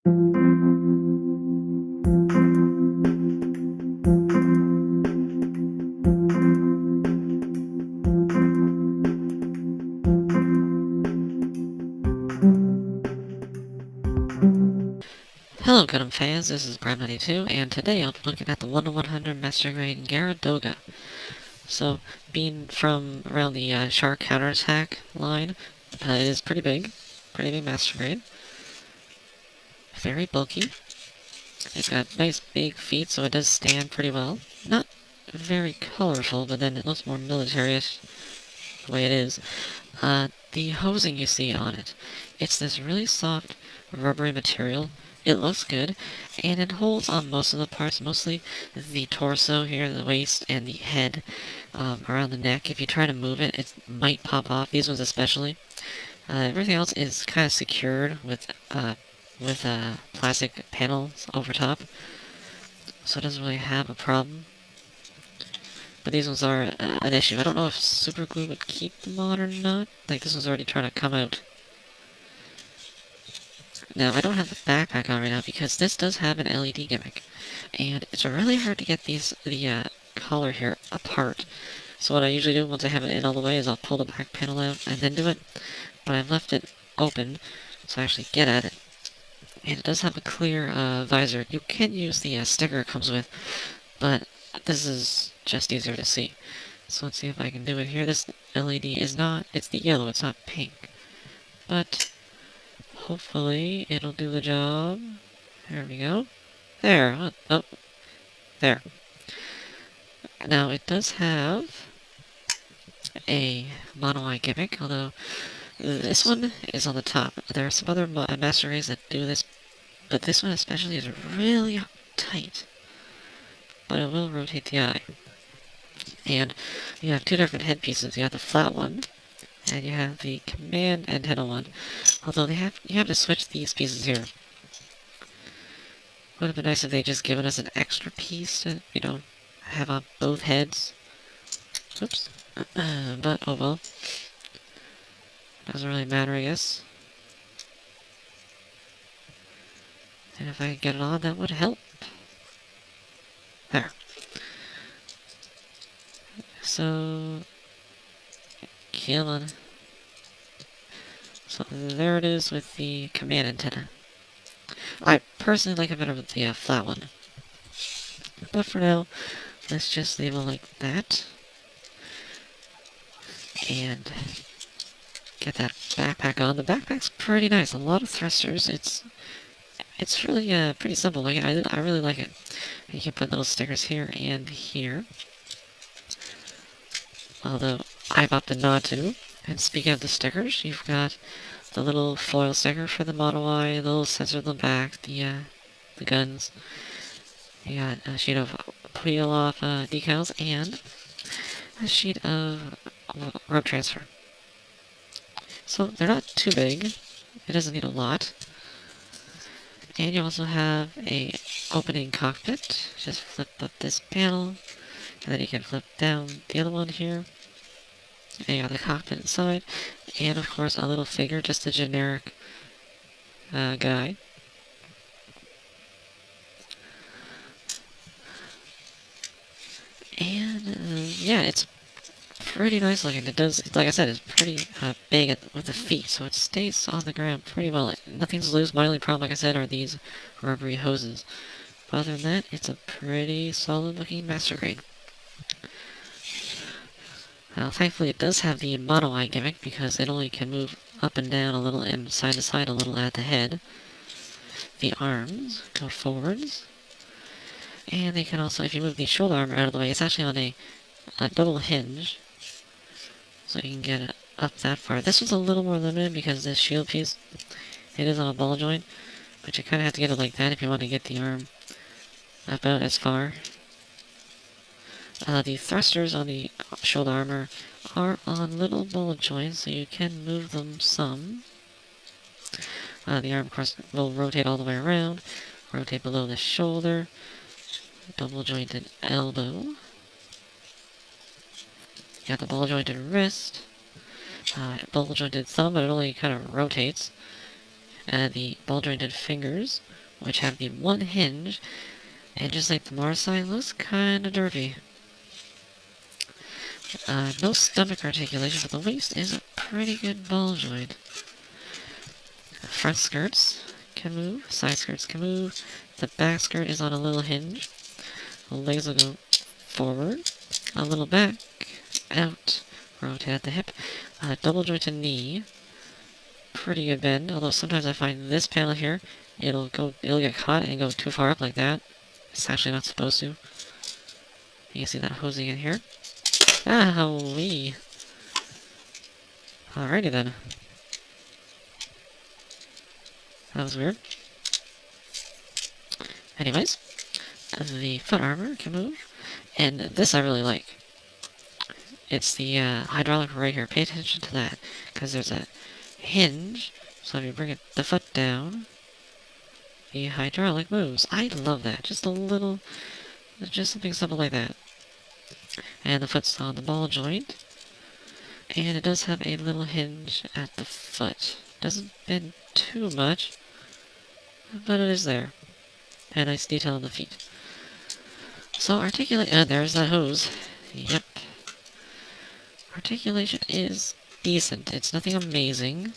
Hello Gundam fans, this is Prime92, and today I'll be looking at the 1-100 Master Grade Geara Doga. So, being from around the Shark Counterattack line, it is pretty big Master Grade. Very bulky. It's got nice big feet, so it does stand pretty well. Not very colorful, but then it looks more military-ish the way it is. The hosing you see on it, it's this really soft, rubbery material. It looks good, and it holds on most of the parts, mostly the torso here, the waist, and the head around the neck. If you try to move it, it might pop off, these ones especially. Everything else is kind of secured with plastic panels over top, so it doesn't really have a problem. But these ones are an issue. I don't know if super glue would keep them on or not. Like, this one's already trying to come out. Now, I don't have the backpack on right now because this does have an LED gimmick. And it's really hard to get the collar here apart. So what I usually do once I have it in all the way is I'll pull the back panel out and then do it. But I've left it open so I actually get at it. And it does have a clear visor. You can use the sticker it comes with, but this is just easier to see. So let's see if I can do it here. This LED is not, it's the yellow, it's not pink. But hopefully it'll do the job. There we go. There. Oh, there. Now it does have a mono eye gimmick, although this one is on the top. There are some other master rays that do this, but this one especially is really tight. But it will rotate the eye. And you have two different headpieces. You have the flat one, and you have the command antenna one. Although you have to switch these pieces here. Would have been nice if they just given us an extra piece to, have on both heads. Oops. But, oh well. Doesn't really matter, I guess. And if I could get it on, that would help. There. So, come on. So there it is with the command antenna. I personally like it better with the flat one. But for now, let's just leave it like that. And get that backpack on. The backpack's pretty nice. A lot of thrusters. It's really pretty simple. Like, I really like it. You can put little stickers here and here. Although I've opted not to. And speaking of the stickers, you've got the little foil sticker for the Model Y, the little sensor on the back, the guns. You got a sheet of peel-off decals and a sheet of rope transfer. So they're not too big. It doesn't need a lot. And you also have a opening cockpit. Just flip up this panel, and then you can flip down the other one here. And you got the cockpit inside, and of course a little figure, just a generic guy. And yeah, it's pretty nice looking. It does, like I said, it's pretty big with the feet, so it stays on the ground pretty well. Nothing's loose. My only problem, like I said, are these rubbery hoses. But other than that, it's a pretty solid looking master grade. Now, thankfully it does have the mono eye gimmick, because it only can move up and down a little and side to side a little at the head. The arms go forwards. And they can also, if you move the shoulder armor out of the way, it's actually on a double hinge. So you can get it up that far. This one's a little more limited because this shield piece, it is on a ball joint. But you kind of have to get it like that if you want to get the arm about as far. The thrusters on the shoulder armor are on little ball joints, so you can move them some. The arm, of course, will rotate all the way around, rotate below the shoulder, double jointed elbow. You got the ball jointed wrist, ball jointed thumb, but it only kind of rotates. the ball-jointed fingers, which have the one hinge, and just like the Mars side, looks kinda derpy. No stomach articulation, but the waist is a pretty good ball joint. Front skirts can move, side skirts can move, the back skirt is on a little hinge, the legs will go forward, a little back, out, rotate at the hip, double jointed knee, pretty good bend, although sometimes I find this panel here, it'll get caught and go too far up like that. It's actually not supposed to. You can see that hosing in here. Owie! Alrighty then. That was weird. Anyways, the foot armor can move, and this I really like. It's the hydraulic right here. Pay attention to that, because there's a hinge, so if you bring the foot down, the hydraulic moves. I love that. Just something simple like that. And the foot's on the ball joint, and it does have a little hinge at the foot. Doesn't bend too much, but it is there. And nice detail on the feet. So there's that hose. Yep. Articulation is decent. It's nothing amazing,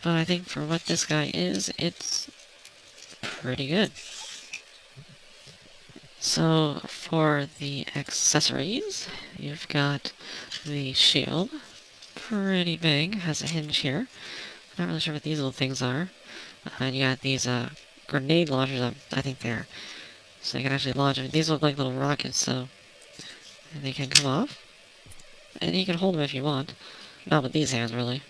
but I think for what this guy is, it's pretty good. So, for the accessories, you've got the shield. Pretty big. Has a hinge here. Not really sure what these little things are. And you got these grenade launchers, I think they're. So you can actually launch them. These look like little rockets, so they can come off. And you can hold them if you want. Not with these hands, really.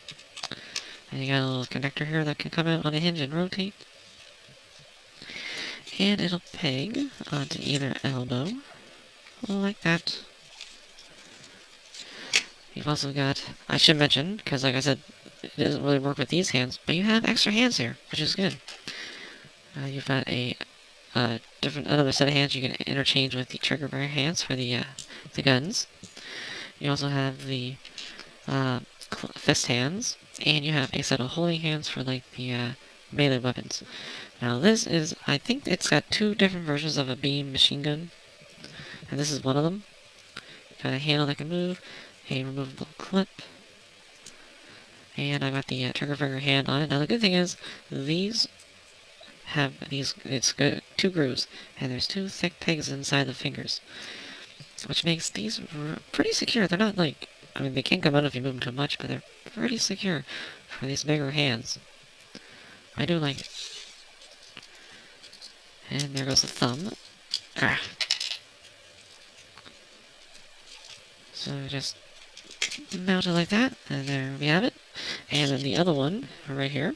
And you got a little connector here that can come out on a hinge and rotate. And it'll peg onto either elbow, like that. You've also got, I should mention, because like I said, it doesn't really work with these hands, but you have extra hands here, which is good. You've got another set of hands you can interchange with the trigger bearing hands for the guns. You also have the fist hands, and you have a set of holding hands for like the melee weapons. Now this is, I think it's got two different versions of a beam machine gun, and this is one of them. Got a handle that can move, a removable clip, and I got the trigger finger hand on it. Now the good thing is, these have two grooves, and there's two thick pegs inside the fingers, which makes these pretty secure. They're not like, I mean, they can't come out if you move them too much, but they're pretty secure for these bigger hands. I do like it. And there goes the thumb. So just mount it like that, and there we have it. And then the other one, right here,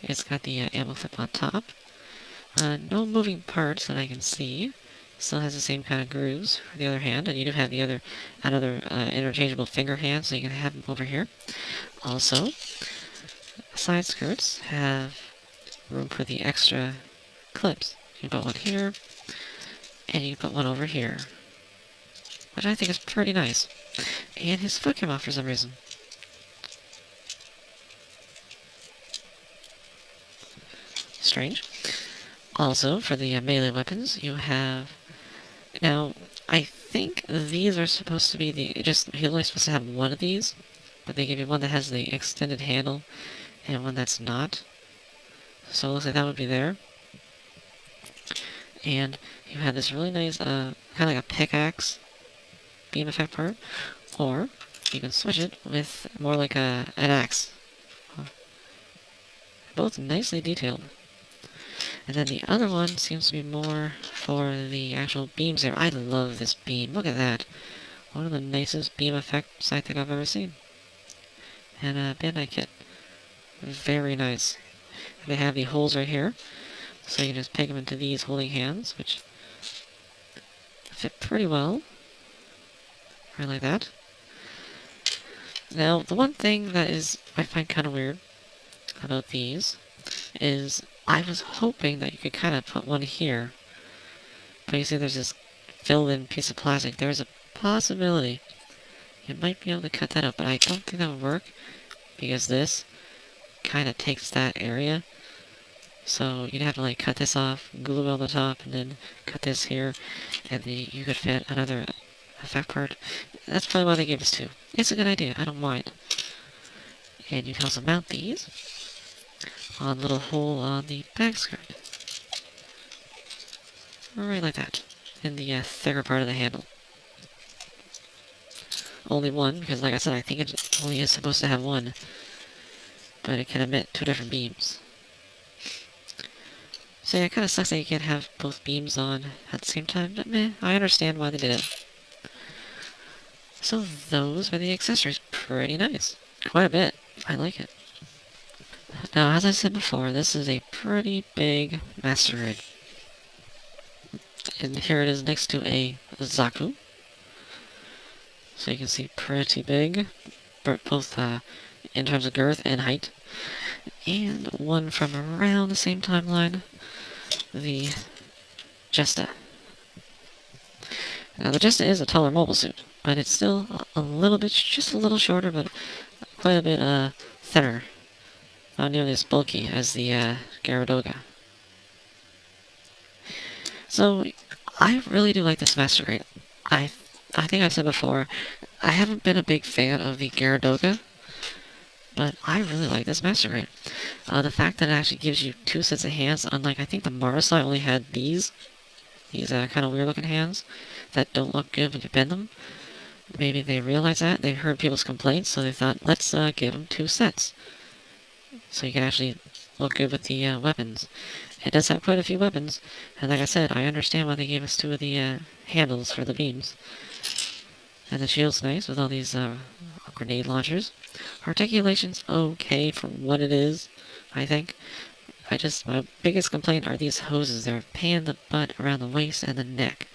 it's got the ammo clip on top. No moving parts that I can see. Still has the same kind of grooves for the other hand, and you do have another interchangeable finger hand, so you can have them over here. Also, side skirts have room for the extra clips. You can put one here, and you can put one over here, which I think is pretty nice. And his foot came off for some reason. Strange. Also, for the melee weapons, you have... Now, I think these are you're only supposed to have one of these, but they give you one that has the extended handle, and one that's not. So it looks like that would be there. And you have this really nice, kind of like a pickaxe beam effect part, or you can switch it with more like an axe. Both nicely detailed. And then the other one seems to be more for the actual beams there. I love this beam. Look at that. One of the nicest beam effects I think I've ever seen. And a Bandai kit. Very nice. They have the holes right here, so you can just peg them into these holding hands, which fit pretty well. Right like that. Now, the one thing that I find kind of weird about these is I was hoping that you could kind of put one here, but you see there's this filled-in piece of plastic. There's a possibility you might be able to cut that out, but I don't think that would work, because this kind of takes that area. So you'd have to like cut this off, glue it on the top, and then cut this here, and then you could fit another effect part. That's probably why they gave us 2. It's a good idea, I don't mind. And you can also mount these on a little hole on the back skirt. Right like that. In the thicker part of the handle. Only one, because like I said, I think it only is supposed to have one. But it can emit 2 different beams. So yeah, it kind of sucks that you can't have both beams on at the same time, but meh, I understand why they did it. So those are the accessories. Pretty nice. Quite a bit. I like it. Now, as I said before, this is a pretty big master grade. And here it is next to a Zaku. So you can see pretty big, both in terms of girth and height. And one from around the same timeline, the Jesta. Now the Jesta is a taller mobile suit, but it's still a little bit, just a little shorter, but quite a bit thinner. Not nearly as bulky as the Geara Doga. So, I really do like this master grade. I think I've said before, I haven't been a big fan of the Geara Doga, but I really like this master grade. The fact that it actually gives you 2 sets of hands, unlike I think the Marasai only had these kind of weird looking hands that don't look good when you bend them. Maybe they realized that, they heard people's complaints, so they thought, let's give them 2 sets. So you can actually look good with the weapons. It does have quite a few weapons, and like I said, I understand why they gave us 2 of the handles for the beams. And the shield's nice with all these grenade launchers. Articulation's okay for what it is, I think. My biggest complaint are these hoses. They're a pain in the butt around the waist and the neck.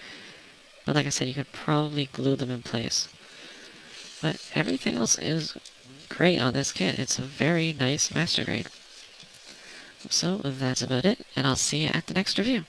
But like I said, you could probably glue them in place. But everything else is great on this kit. It's a very nice master grade. So that's about it, and I'll see you at the next review.